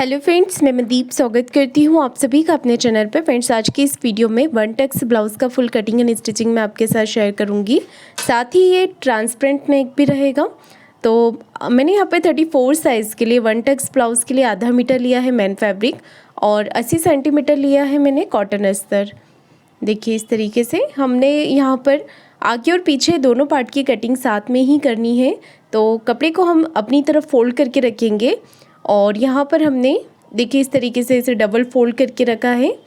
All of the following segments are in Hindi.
हेलो फ्रेंड्स, मैं मनदीप स्वागत करती हूँ आप सभी का अपने चैनल पर। फ्रेंड्स, आज की इस वीडियो में वन टक्स ब्लाउज़ का फुल कटिंग एंड स्टिचिंग मैं आपके साथ शेयर करूँगी। साथ ही ये ट्रांसपेरेंट नेक भी रहेगा। तो मैंने यहाँ पे 34 साइज़ के लिए वन टक्स ब्लाउज़ के लिए आधा मीटर लिया है मैन फैब्रिक और 80 सेंटीमीटर लिया है मैंने कॉटन अस्तर। देखिए, इस तरीके से हमने यहाँ पर आगे और पीछे दोनों पार्ट की कटिंग साथ में ही करनी है। तो कपड़े को हम अपनी तरफ फोल्ड करके रखेंगे और यहाँ पर हमने देखिए इस तरीके से इसे डबल फोल्ड करके रखा है।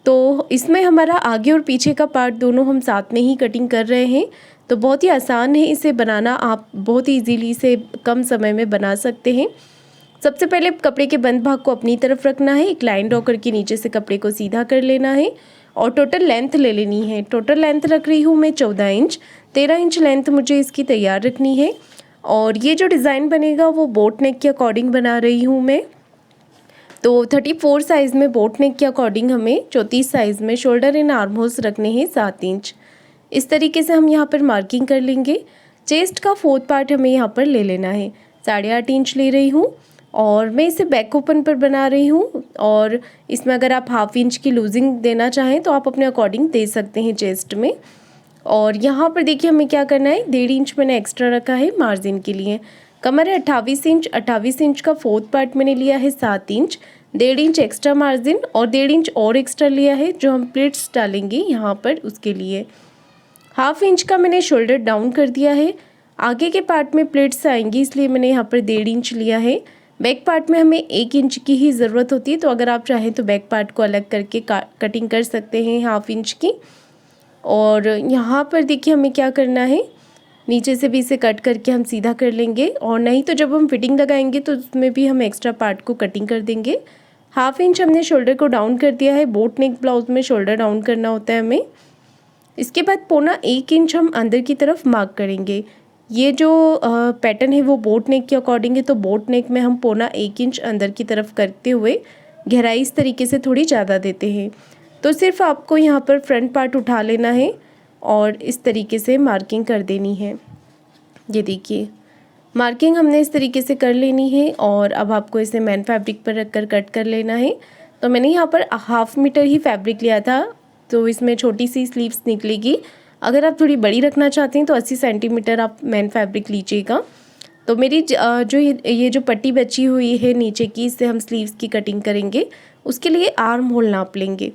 तो इसमें हमारा आगे और पीछे का पार्ट दोनों हम साथ में ही कटिंग कर रहे हैं। तो बहुत ही आसान है इसे बनाना, आप बहुत ही ईजीली इसे कम समय में बना सकते हैं। सबसे पहले कपड़े के बंद भाग को अपनी तरफ रखना है, एक लाइन ड्रॉ करके नीचे से कपड़े को सीधा कर लेना है और टोटल लेंथ ले लेनी है। टोटल लेंथ रख रही हूँ मैं 14 इंच, 13 इंच लेंथ मुझे इसकी तैयार रखनी है। और ये जो डिज़ाइन बनेगा वो बोट नेक के अकॉर्डिंग बना रही हूँ मैं। तो 34 साइज़ में बोट नेक के अकॉर्डिंग हमें 34 साइज़ में शोल्डर एंड आर्म होल्स रखने हैं 7 इंच। इस तरीके से हम यहाँ पर मार्किंग कर लेंगे। चेस्ट का 4th पार्ट हमें यहाँ पर ले लेना है, 8.5 इंच ले रही हूँ और मैं इसे बैक ओपन पर बना रही हूँ। और इसमें अगर आप हाफ इंच की लूजिंग देना चाहें तो आप अपने अकॉर्डिंग दे सकते हैं चेस्ट में। और यहाँ पर देखिए हमें क्या करना है, 1.5 इंच मैंने एक्स्ट्रा रखा है मार्जिन के लिए। कमर है 28 इंच, 28 इंच का 4th पार्ट मैंने लिया है 7 इंच, 1.5 इंच एक्स्ट्रा मार्जिन और 1.5 इंच और एक्स्ट्रा लिया है जो हम प्लिट्स डालेंगे यहाँ पर उसके लिए। हाफ इंच का मैंने शोल्डर डाउन कर दिया है। आगे के पार्ट में प्लिट्स आएंगी इसलिए मैंने यहाँ पर 1.5 इंच लिया है। बैक पार्ट में हमें 1 इंच की ही ज़रूरत होती है, तो अगर आप चाहें तो बैक पार्ट को अलग करके कटिंग कर सकते हैं हाफ इंच की। और यहाँ पर देखिए हमें क्या करना है, नीचे से भी इसे कट करके हम सीधा कर लेंगे और नहीं तो जब हम फिटिंग लगाएंगे तो उसमें भी हम एक्स्ट्रा पार्ट को कटिंग कर देंगे। हाफ इंच हमने शोल्डर को डाउन कर दिया है। बोट नेक ब्लाउज में शोल्डर डाउन करना होता है हमें। इसके बाद 1.25 इंच हम अंदर की तरफ मार्क करेंगे। ये जो पैटर्न है वो बोट नेक के अकॉर्डिंग है, तो बोट नेक में हम 1.25 इंच अंदर की तरफ करते हुए गहराई इस तरीके से थोड़ी ज़्यादा देते हैं। तो सिर्फ आपको यहाँ पर फ्रंट पार्ट उठा लेना है और इस तरीके से मार्किंग कर देनी है। ये देखिए मार्किंग हमने इस तरीके से कर लेनी है और अब आपको इसे मैन फैब्रिक पर रखकर कट कर लेना है। तो मैंने यहाँ पर हाफ मीटर ही फैब्रिक लिया था, तो इसमें छोटी सी स्लीव्स निकलेगी। अगर आप थोड़ी बड़ी रखना चाहते हैं तो 80 सेंटीमीटर आप मैन फैब्रिक लीजिएगा। तो मेरी जो ये जो पट्टी बची हुई है नीचे की, इससे हम स्लीव्स की कटिंग करेंगे। उसके लिए आर्म होल नाप लेंगे।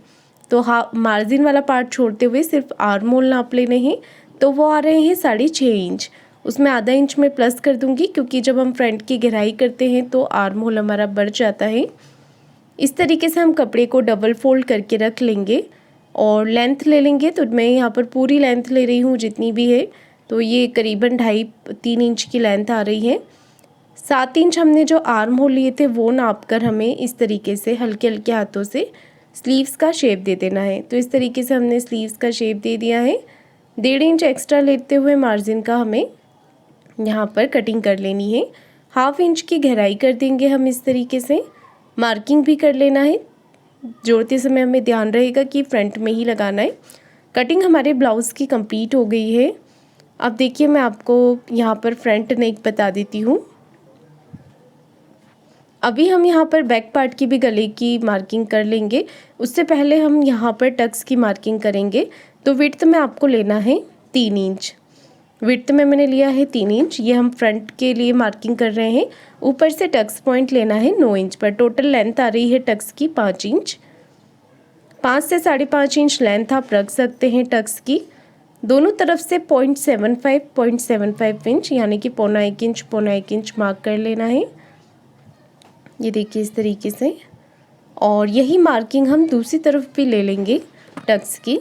तो मार्जिन वाला पार्ट छोड़ते हुए सिर्फ आर्म होल नाप लेने हैं। तो वो आ रहे हैं 6.5 इंच। उसमें आधा इंच में प्लस कर दूंगी क्योंकि जब हम फ्रंट की गहराई करते हैं तो आर्म होल हमारा बढ़ जाता है। इस तरीके से हम कपड़े को डबल फोल्ड करके रख लेंगे और लेंथ ले लेंगे। तो मैं यहाँ पर पूरी लेंथ ले रही हूँ जितनी भी है, तो ये करीबन 2.5-3 इंच की लेंथ आ रही है। 7 इंच हमने जो आर्म होल लिए थे वो नाप कर हमें इस तरीके से हल्के हल्के हाथों से स्लीव्स का शेप दे देना है। तो इस तरीके से हमने स्लीव्स का शेप दे दिया है। 1.5 इंच एक्स्ट्रा लेते हुए मार्जिन का हमें यहाँ पर कटिंग कर लेनी है। हाफ इंच की गहराई कर देंगे हम इस तरीके से। मार्किंग भी कर लेना है, जोड़ते समय हमें ध्यान रहेगा कि फ्रंट में ही लगाना है। कटिंग हमारे ब्लाउज़ की कंप्लीट हो गई है। अब देखिए मैं आपको यहाँ पर फ्रंट नेक बता देती हूँ। अभी हम यहाँ पर बैक पार्ट की भी गले की मार्किंग कर लेंगे। उससे पहले हम यहाँ पर टक्स की मार्किंग करेंगे। तो विड्थ में आपको लेना है 3 इंच। विड्थ में मैंने लिया है 3 इंच। ये हम फ्रंट के लिए मार्किंग कर रहे हैं। ऊपर से टक्स पॉइंट लेना है 9 इंच पर। टोटल लेंथ आ रही है टक्स की 5 इंच। 5 से 5.5 इंच लेंथ आप रख सकते हैं टक्स की। दोनों तरफ से 0.75 इंच यानी कि 1.25 इंच मार्क कर लेना है। ये देखिए इस तरीके से। और यही मार्किंग हम दूसरी तरफ भी ले लेंगे टक्स की।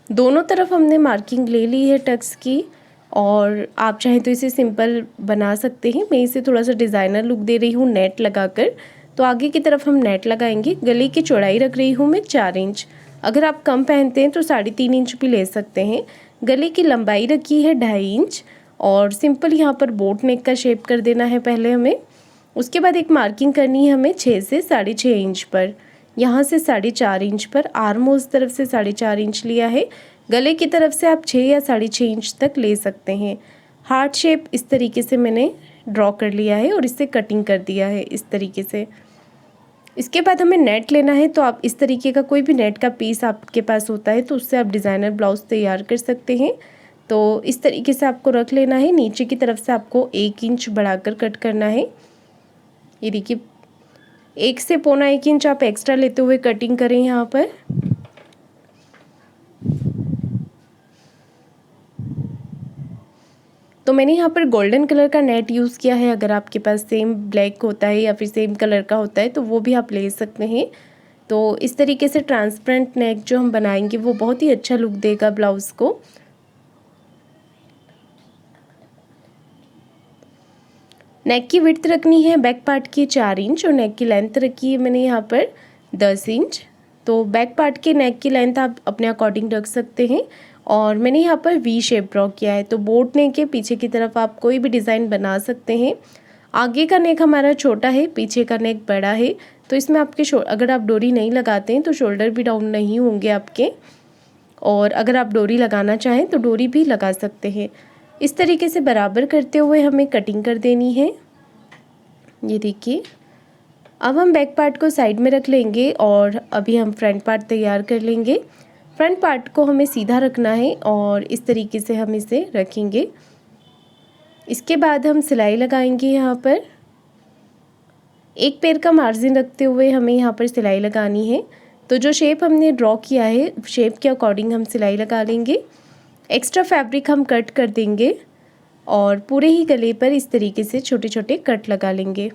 दोनों तरफ हमने मार्किंग ले ली है टक्स की और आप चाहें तो इसे सिंपल बना सकते हैं। मैं इसे थोड़ा सा डिज़ाइनर लुक दे रही हूँ नेट लगाकर। तो आगे की तरफ हम नेट लगाएंगे। गले की चौड़ाई रख रही हूँ मैं 4 इंच। अगर आप कम पहनते हैं तो 3.5 इंच भी ले सकते हैं। गले की लंबाई रखी है 2.5 इंच और सिंपल यहाँ पर बोट नेक का शेप कर देना है पहले हमें। उसके बाद एक मार्किंग करनी है हमें 6 से 6.5 इंच पर। यहाँ से 4.5 इंच पर। आर्म होल तरफ से 4.5 इंच लिया है। गले की तरफ से आप 6 या 6.5 इंच तक ले सकते हैं। हार्ट शेप इस तरीके से मैंने ड्रॉ कर लिया है और इससे कटिंग कर दिया है इस तरीके से। इसके बाद हमें नेट लेना है, तो आप इस तरीके का कोई भी नेट का पीस आपके पास होता है तो उससे आप डिज़ाइनर ब्लाउज़ तैयार कर सकते हैं। तो इस तरीके से आपको रख लेना है। नीचे की तरफ से आपको 1 इंच बढ़ाकर कट करना है। ये देखिए 1 से पौना 1 इंच आप एक्स्ट्रा लेते हुए कटिंग करें यहाँ पर। तो मैंने यहाँ पर गोल्डन कलर का नेट यूज़ किया है। अगर आपके पास सेम ब्लैक होता है या फिर सेम कलर का होता है तो वो भी आप ले सकते हैं। तो इस तरीके से ट्रांसपेरेंट नेक जो हम बनाएंगे वो बहुत ही अच्छा लुक देगा ब्लाउज़ को। नेक की विड्थ रखनी है बैक पार्ट की 4 इंच और नेक की लेंथ रखी है मैंने यहाँ पर 10 इंच। तो बैक पार्ट के नेक की लेंथ आप अपने अकॉर्डिंग रख सकते हैं। और मैंने यहाँ पर वी शेप ड्रॉ किया है। तो बोट नेक के पीछे की तरफ आप कोई भी डिज़ाइन बना सकते हैं। आगे का नेक हमारा छोटा है, पीछे का नेक बड़ा है, तो इसमें आपके अगर आप डोरी नहीं लगाते हैं तो शोल्डर भी डाउन नहीं होंगे आपके। और अगर आप डोरी लगाना चाहें तो डोरी भी लगा सकते हैं। इस तरीके से बराबर करते हुए हमें कटिंग कर देनी है। ये देखिए अब हम बैक पार्ट को साइड में रख लेंगे और अभी हम फ्रंट पार्ट तैयार कर लेंगे। फ्रंट पार्ट को हमें सीधा रखना है और इस तरीके से हम इसे रखेंगे। इसके बाद हम सिलाई लगाएंगे। यहाँ पर एक पैर का मार्जिन रखते हुए हमें यहाँ पर सिलाई लगानी है। तो जो शेप हमने ड्रॉ किया है शेप के अकॉर्डिंग हम सिलाई लगा लेंगे। एक्स्ट्रा फैब्रिक हम कट कर देंगे और पूरे ही गले पर इस तरीके से छोटे छोटे कट लगा लेंगे।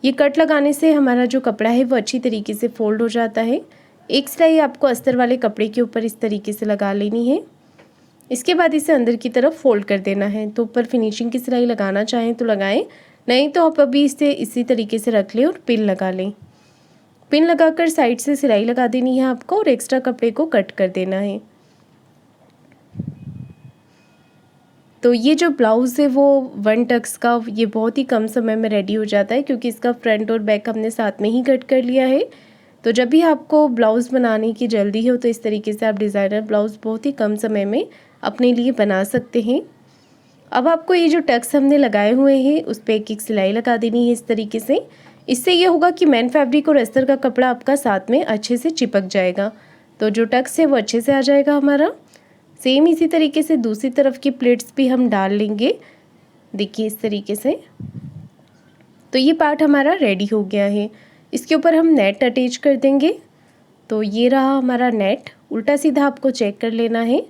ये कट लगाने से हमारा जो कपड़ा है वो अच्छी तरीके से फोल्ड हो जाता है। एक सिलाई आपको अस्तर वाले कपड़े के ऊपर इस तरीके से लगा लेनी है। इसके बाद इसे अंदर की तरफ फोल्ड कर देना है। तो ऊपर फिनिशिंग की सिलाई लगाना चाहें तो लगाएं, नहीं तो आप अभी इसे इसी तरीके से रख लें और पिन लगा लें। पिन लगाकर साइड से सिलाई लगा देनी है आपको और एक्स्ट्रा कपड़े को कट कर देना है। तो ये जो ब्लाउज़ है वो 1 टक्स का ये बहुत ही कम समय में रेडी हो जाता है, क्योंकि इसका फ्रंट और बैक हमने साथ में ही कट कर लिया है। तो जब भी आपको ब्लाउज़ बनाने की जल्दी हो तो इस तरीके से आप डिज़ाइनर ब्लाउज़ बहुत ही कम समय में अपने लिए बना सकते हैं। अब आपको ये जो टक्स हमने लगाए हुए हैं उस पर एक सिलाई लगा देनी है इस तरीके से। इससे ये होगा कि मेन फैब्रिक और अस्तर का कपड़ा आपका साथ में अच्छे से चिपक जाएगा। तो जो टक्स है वो अच्छे से आ जाएगा हमारा। सेम इसी तरीके से दूसरी तरफ की प्लेट्स भी हम डाल लेंगे। देखिए इस तरीके से। तो ये पार्ट हमारा रेडी हो गया है। इसके ऊपर हम नेट अटैच कर देंगे। तो ये रहा हमारा नेट। उल्टा सीधा आपको चेक कर लेना है।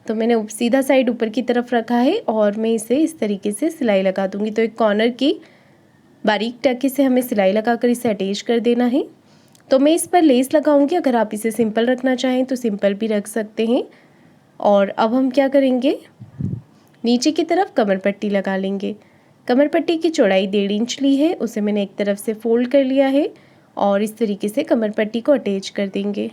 तो मैंने सीधा साइड ऊपर की तरफ रखा है और मैं इसे इस तरीके से सिलाई लगा दूंगी। तो एक कॉर्नर की बारीक टाके से हमें सिलाई लगाकर इसे अटैच कर देना है। तो मैं इस पर लेस लगाऊंगी। अगर आप इसे सिंपल रखना चाहें तो सिंपल भी रख सकते हैं। और अब हम क्या करेंगे, नीचे की तरफ कमर पट्टी लगा लेंगे। कमर पट्टी की चौड़ाई 1.5 इंच ली है, उसे मैंने एक तरफ से फोल्ड कर लिया है और इस तरीके से कमर पट्टी को अटैच कर देंगे।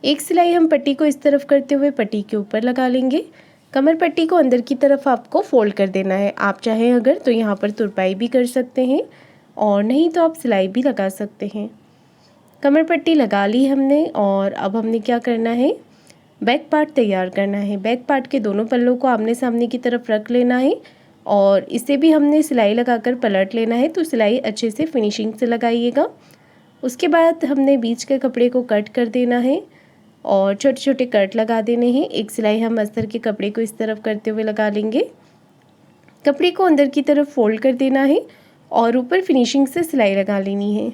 एक सिलाई हम पट्टी को इस तरफ करते हुए पट्टी के ऊपर लगा लेंगे। कमर पट्टी को अंदर की तरफ आपको फोल्ड कर देना है। आप चाहें अगर तो यहाँ पर तुरपाई भी कर सकते हैं और नहीं तो आप सिलाई भी लगा सकते हैं। कमर पट्टी लगा ली हमने और अब हमने क्या करना है, बैक पार्ट तैयार करना है। बैक पार्ट के दोनों पल्लों को आमने सामने की तरफ रख लेना है और इसे भी हमने सिलाई लगाकर पलट लेना है। तो सिलाई अच्छे से फिनिशिंग से लगाइएगा। उसके बाद हमने बीच के कपड़े को कट कर देना है और छोटे छोटे कट लगा देने हैं। एक सिलाई हम अस्तर के कपड़े को इस तरफ करते हुए लगा लेंगे। कपड़े को अंदर की तरफ फोल्ड कर देना है और ऊपर फिनिशिंग से सिलाई लगा लेनी है।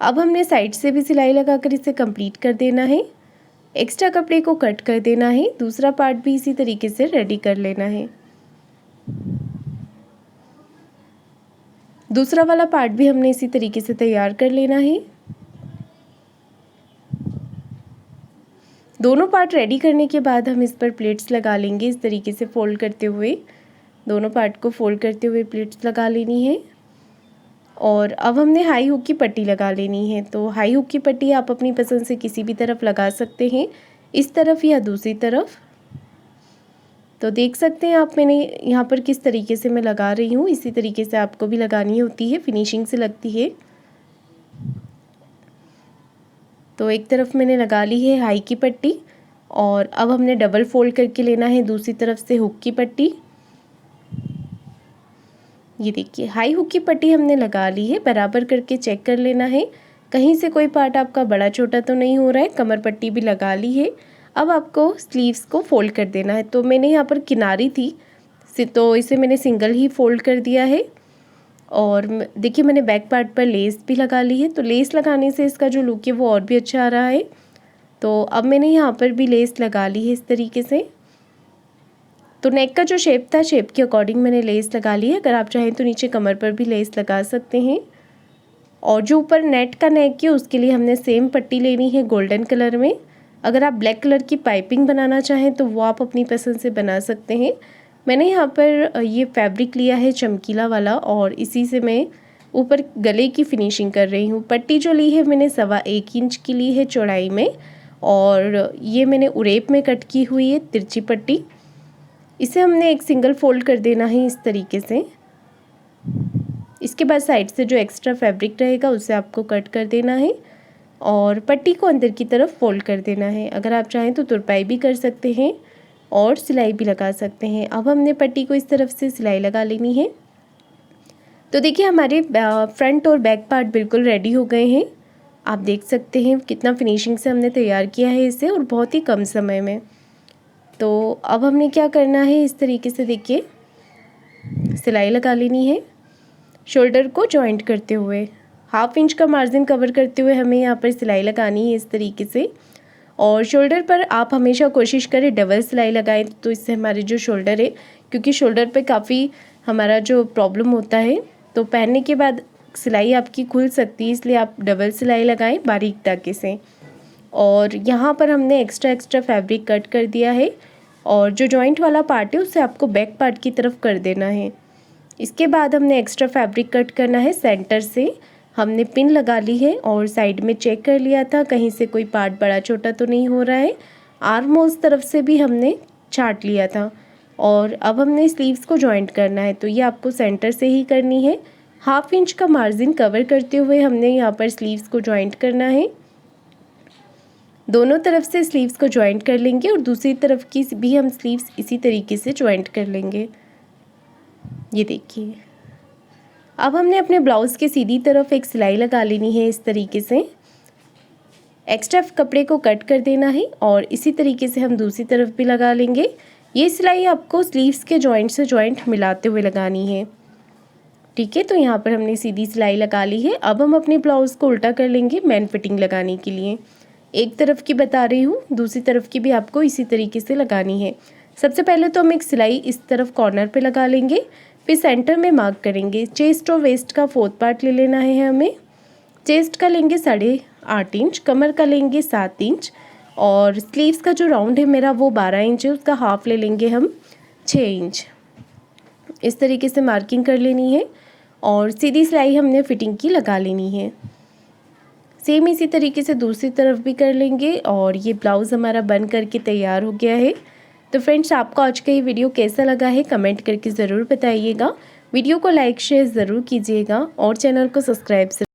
अब हमने साइड से भी सिलाई लगाकर इसे कंप्लीट कर देना है। एक्स्ट्रा कपड़े को कट कर देना है। दूसरा पार्ट भी इसी तरीके से रेडी कर लेना है। दूसरा वाला पार्ट भी हमने इसी तरीके से तैयार कर लेना है। दोनों पार्ट रेडी करने के बाद हम इस पर प्लेट्स लगा लेंगे। इस तरीके से फोल्ड करते हुए दोनों पार्ट को फोल्ड करते हुए प्लेट्स लगा लेनी है। और अब हमने हाई हुक की पट्टी लगा लेनी है। तो हाई हुक की पट्टी आप अपनी पसंद से किसी भी तरफ लगा सकते हैं, इस तरफ या दूसरी तरफ। तो देख सकते हैं आप मैंने यहाँ पर किस तरीके से मैं लगा रही हूँ। इसी तरीके से आपको भी लगानी होती है, फिनिशिंग से लगती है। तो एक तरफ मैंने लगा ली है हाई की पट्टी और अब हमने डबल फोल्ड करके लेना है दूसरी तरफ से हुक की पट्टी। ये देखिए हाई हुक की पट्टी हमने लगा ली है। बराबर करके चेक कर लेना है, कहीं से कोई पार्ट आपका बड़ा छोटा तो नहीं हो रहा है। कमर पट्टी भी लगा ली है। अब आपको स्लीव्स को फोल्ड कर देना है। तो मैंने यहाँ पर किनारी थी तो इसे मैंने सिंगल ही फोल्ड कर दिया है। और देखिए मैंने बैक पार्ट पर लेस भी लगा ली है। तो लेस लगाने से इसका जो लुक है वो और भी अच्छा आ रहा है। तो अब मैंने यहाँ पर भी लेस लगा ली है इस तरीके से। तो नेक का जो शेप था, शेप के अकॉर्डिंग मैंने लेस लगा ली है। अगर आप चाहें तो नीचे कमर पर भी लेस लगा सकते हैं। और जो ऊपर नेट का नेक है उसके लिए हमने सेम पट्टी लेनी है गोल्डन कलर में। अगर आप ब्लैक कलर की पाइपिंग बनाना चाहें तो वो आप अपनी पसंद से बना सकते हैं। मैंने यहाँ पर ये फैब्रिक लिया है चमकीला वाला और इसी से मैं ऊपर गले की फिनिशिंग कर रही हूँ। पट्टी जो ली है मैंने 1.25 इंच की ली है चौड़ाई में और ये मैंने उरेप में कट की हुई है तिरछी पट्टी। इसे हमने एक सिंगल फोल्ड कर देना है इस तरीके से। इसके बाद साइड से जो एक्स्ट्रा फैब्रिक रहेगा उसे आपको कट कर देना है और पट्टी को अंदर की तरफ फोल्ड कर देना है। अगर आप चाहें तो तुरपाई भी कर सकते हैं और सिलाई भी लगा सकते हैं। अब हमने पट्टी को इस तरफ से सिलाई लगा लेनी है। तो देखिए हमारे फ्रंट और बैक पार्ट बिल्कुल रेडी हो गए हैं। आप देख सकते हैं कितना फिनिशिंग से हमने तैयार किया है इसे और बहुत ही कम समय में। तो अब हमने क्या करना है, इस तरीके से देखिए सिलाई लगा लेनी है। शोल्डर को जॉइंट करते हुए 1/2 इंच का मार्जिन कवर करते हुए हमें यहाँ पर सिलाई लगानी है इस तरीके से। और शोल्डर पर आप हमेशा कोशिश करें डबल सिलाई लगाएं, तो इससे हमारे जो शोल्डर है, क्योंकि शोल्डर पे काफ़ी हमारा जो प्रॉब्लम होता है तो पहनने के बाद सिलाई आपकी खुल सकती है, इसलिए आप डबल सिलाई लगाएं बारीक धागे से। और यहाँ पर हमने एक्स्ट्रा फैब्रिक कट कर दिया है और जो जॉइंट वाला पार्ट है उसे आपको बैक पार्ट की तरफ कर देना है। इसके बाद हमने एक्स्ट्रा फैब्रिक कट करना है। सेंटर से हमने पिन लगा ली है और साइड में चेक कर लिया था कहीं से कोई पार्ट बड़ा छोटा तो नहीं हो रहा है। आर्म होल्स तरफ से भी हमने छाट लिया था और अब हमने स्लीव्स को जॉइंट करना है। तो ये आपको सेंटर से ही करनी है। 1/2 इंच का मार्जिन कवर करते हुए हमने यहाँ पर स्लीव्स को जॉइंट करना है। दोनों तरफ से स्लीव्स को जॉइंट कर लेंगे और दूसरी तरफ की भी हम स्लीव्स इसी तरीके से जॉइंट कर लेंगे। ये देखिए अब हमने अपने ब्लाउज़ के सीधी तरफ एक सिलाई लगा लेनी है इस तरीके से। एक्स्ट्रा कपड़े को कट कर देना है और इसी तरीके से हम दूसरी तरफ भी लगा लेंगे। ये सिलाई आपको स्लीव्स के जॉइंट से जॉइंट मिलाते हुए लगानी है, ठीक है। तो यहाँ पर हमने सीधी सिलाई लगा ली है। अब हम अपने ब्लाउज़ को उल्टा कर लेंगे मैन फिटिंग लगाने के लिए। एक तरफ की बता रही हूँ, दूसरी तरफ की भी आपको इसी तरीके से लगानी है। सबसे पहले तो हम एक सिलाई इस तरफ कॉर्नर पे लगा लेंगे, फिर सेंटर में मार्क करेंगे। चेस्ट और वेस्ट का 4th पार्ट ले लेना है हमें। चेस्ट का लेंगे 8.5 इंच, कमर का लेंगे 7 इंच और स्लीव्स का जो राउंड है मेरा वो 12 इंच है, उसका हाफ ले लेंगे हम 6 इंच। इस तरीके से मार्किंग कर लेनी है और सीधी सिलाई हमने फिटिंग की लगा लेनी है। सेम इसी तरीके से दूसरी तरफ भी कर लेंगे और ये ब्लाउज़ हमारा बन करके तैयार हो गया है। तो फ्रेंड्स आपको आज का ये वीडियो कैसा लगा है कमेंट करके ज़रूर बताइएगा। वीडियो को लाइक शेयर ज़रूर कीजिएगा और चैनल को सब्सक्राइब